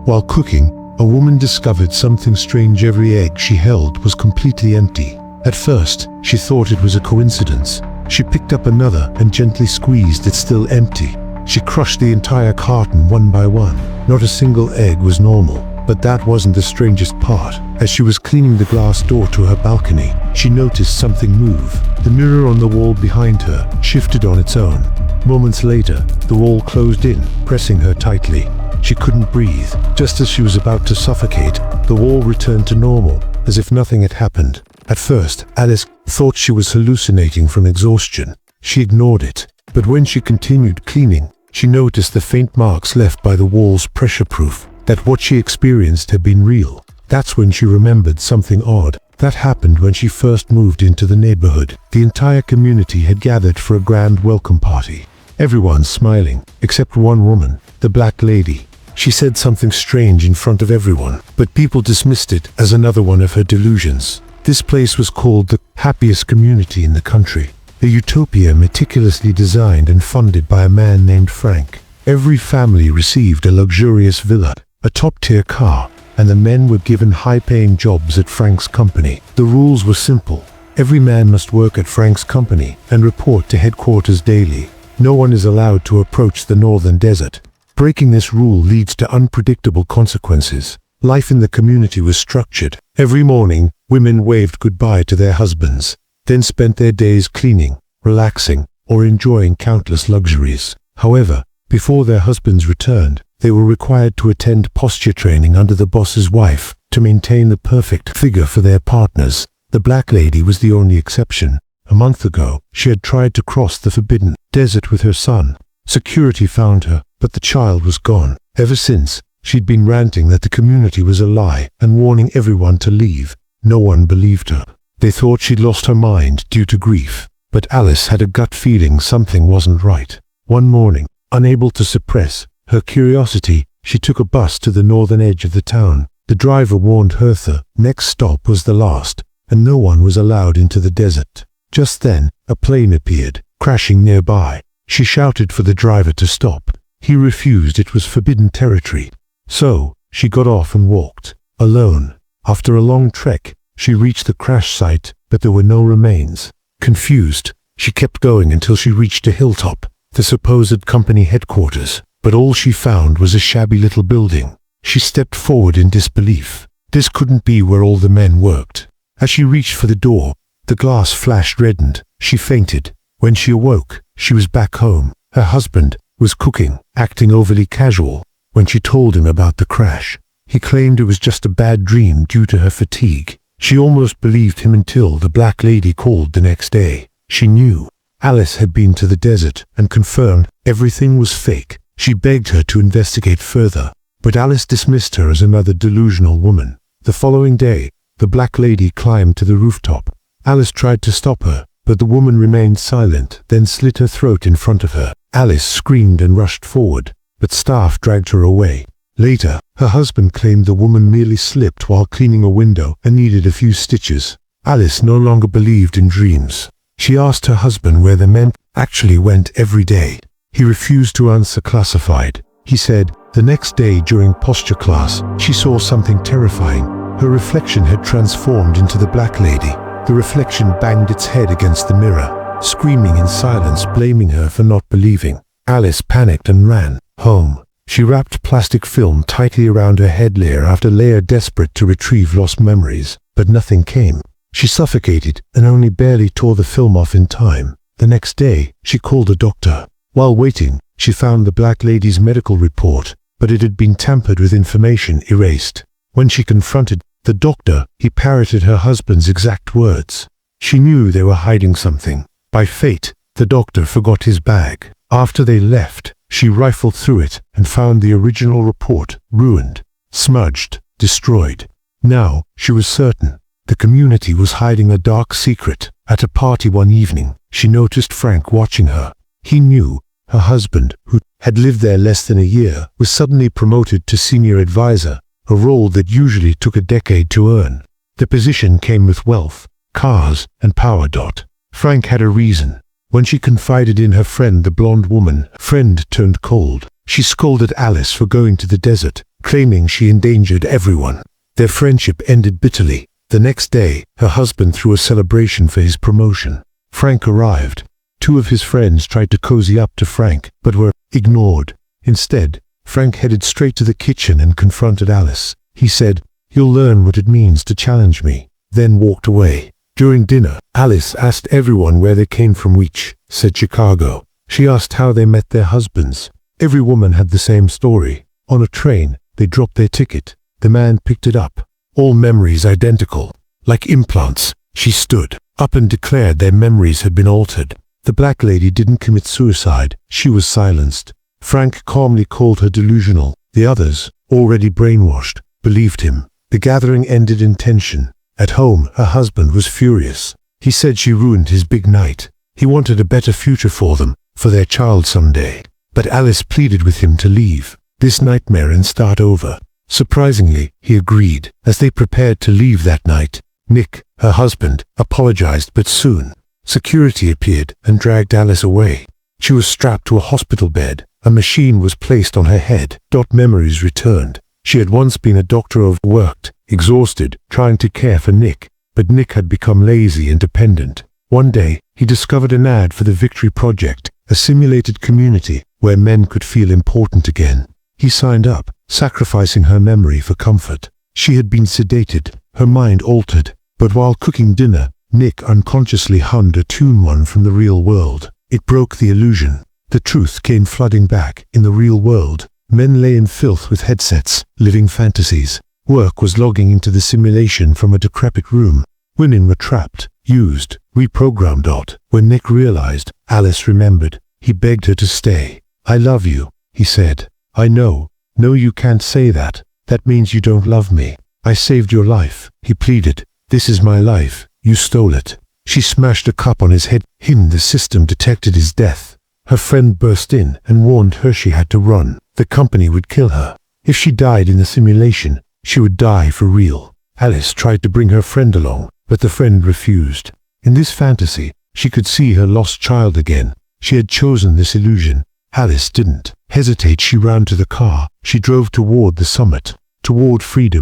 While cooking, a woman discovered something strange. Every egg she held was completely empty. At first, she thought it was a coincidence. She picked up another and gently squeezed it, still empty. She crushed the entire carton one by one. Not a single egg was normal. But that wasn't the strangest part. As she was cleaning the glass door to her balcony, she noticed something move. The mirror on the wall behind her shifted on its own. Moments later, the wall closed in, pressing her tightly. She couldn't breathe. Just as she was about to suffocate, the wall returned to normal, as if nothing had happened. At first, Alice thought she was hallucinating from exhaustion. She ignored it. But when she continued cleaning, she noticed the faint marks left by the wall's pressure proof. That what she experienced had been real. That's when she remembered something odd. That happened when she first moved into the neighborhood. The entire community had gathered for a grand welcome party. Everyone smiling, except one woman, the black lady. She said something strange in front of everyone, but people dismissed it as another one of her delusions. This place was called the happiest community in the country. A utopia meticulously designed and funded by a man named Frank. Every family received a luxurious villa, a top-tier car, and the men were given high-paying jobs at Frank's company. The rules were simple. Every man must work at Frank's company and report to headquarters daily. No one is allowed to approach the northern desert. Breaking this rule leads to unpredictable consequences. Life in the community was structured. Every morning, women waved goodbye to their husbands, then spent their days cleaning, relaxing, or enjoying countless luxuries. However, before their husbands returned, they were required to attend posture training under the boss's wife to maintain the perfect figure for their partners. The black lady was the only exception. A month ago, she had tried to cross the forbidden desert with her son. Security found her, but the child was gone. Ever since, she'd been ranting that the community was a lie and warning everyone to leave. No one believed her. They thought she'd lost her mind due to grief. But Alice had a gut feeling something wasn't right. One morning, unable to suppress her curiosity, she took a bus to the northern edge of the town. The driver warned her the next stop was the last, and no one was allowed into the desert. Just then, a plane appeared, crashing nearby. She shouted for the driver to stop. He refused. It was forbidden territory. So, she got off and walked, alone. After a long trek, she reached the crash site, but there were no remains. Confused, she kept going until she reached a hilltop, the supposed company headquarters. But all she found was a shabby little building. She stepped forward in disbelief. This couldn't be where all the men worked. As she reached for the door, the glass flashed reddened. She fainted. When she awoke, she was back home. Her husband was cooking, acting overly casual. When she told him about the crash, he claimed it was just a bad dream due to her fatigue. She almost believed him until the black lady called the next day. She knew Alice had been to the desert and confirmed everything was fake. She begged her to investigate further, but Alice dismissed her as another delusional woman. The following day, the black lady climbed to the rooftop. Alice tried to stop her, but the woman remained silent, then slit her throat in front of her. Alice screamed and rushed forward, but staff dragged her away. Later, her husband claimed the woman merely slipped while cleaning a window and needed a few stitches. Alice no longer believed in dreams. She asked her husband where the men actually went every day. He refused to answer. Classified. He said, the next day during posture class, she saw something terrifying. Her reflection had transformed into the black lady. The reflection banged its head against the mirror, screaming in silence, blaming her for not believing. Alice panicked and ran home. She wrapped plastic film tightly around her head, layer after layer, desperate to retrieve lost memories, but nothing came. She suffocated and only barely tore the film off in time. The next day, she called a doctor. While waiting, she found the black lady's medical report, but it had been tampered with, information erased. When she confronted the doctor, he parroted her husband's exact words. She knew they were hiding something. By fate, the doctor forgot his bag. After they left, she rifled through it and found the original report, ruined, smudged, destroyed. Now, she was certain the community was hiding a dark secret. At a party one evening, she noticed Frank watching her. He knew her husband, who had lived there less than a year, was suddenly promoted to senior advisor, a role that usually took a decade to earn. The position came with wealth, cars, and power. Frank had a reason. When she confided in her friend, the blonde woman, friend turned cold. She scolded Alice for going to the desert, claiming she endangered everyone. Their friendship ended bitterly. The next day, her husband threw a celebration for his promotion. Frank arrived. Two of his friends tried to cozy up to Frank, but were ignored. Instead, Frank headed straight to the kitchen and confronted Alice. He said, "You'll learn what it means to challenge me," then walked away. During dinner, Alice asked everyone where they came from. Each said Chicago. She asked how they met their husbands. Every woman had the same story. On a train, they dropped their ticket. The man picked it up. All memories identical. Like implants, she stood up and declared their memories had been altered. The black lady didn't commit suicide. She was silenced. Frank calmly called her delusional. The others, already brainwashed, believed him. The gathering ended in tension. At home, her husband was furious. He said she ruined his big night. He wanted a better future for them, for their child someday. But Alice pleaded with him to leave this nightmare and start over. Surprisingly, he agreed. As they prepared to leave that night, Nick, her husband, apologized, but soon security appeared and dragged Alice away. She was strapped to a hospital bed. A machine was placed on her head. Memories returned. She had once been a doctor, worked, exhausted, trying to care for Nick, but Nick had become lazy and dependent. One day, he discovered an ad for the Victory Project, a simulated community where men could feel important again. He signed up, sacrificing her memory for comfort. She had been sedated, her mind altered, but while cooking dinner, Nick unconsciously hummed a tune from the real world. It broke the illusion. The truth came flooding back. In the real world, men lay in filth with headsets, living fantasies. Work was logging into the simulation from a decrepit room. Women were trapped, used, reprogrammed. When Nick realized, Alice remembered. He begged her to stay. "I love you," he said. "I know. No, you can't say that. That means you don't love me. I saved your life," he pleaded. "This is my life. You stole it." She smashed a cup on his head. The system detected his death. Her friend burst in and warned her she had to run. The company would kill her. If she died in the simulation, she would die for real. Alice tried to bring her friend along, but the friend refused. In this fantasy, she could see her lost child again. She had chosen this illusion. Alice didn't hesitate. She ran to the car. She drove toward the summit, toward freedom.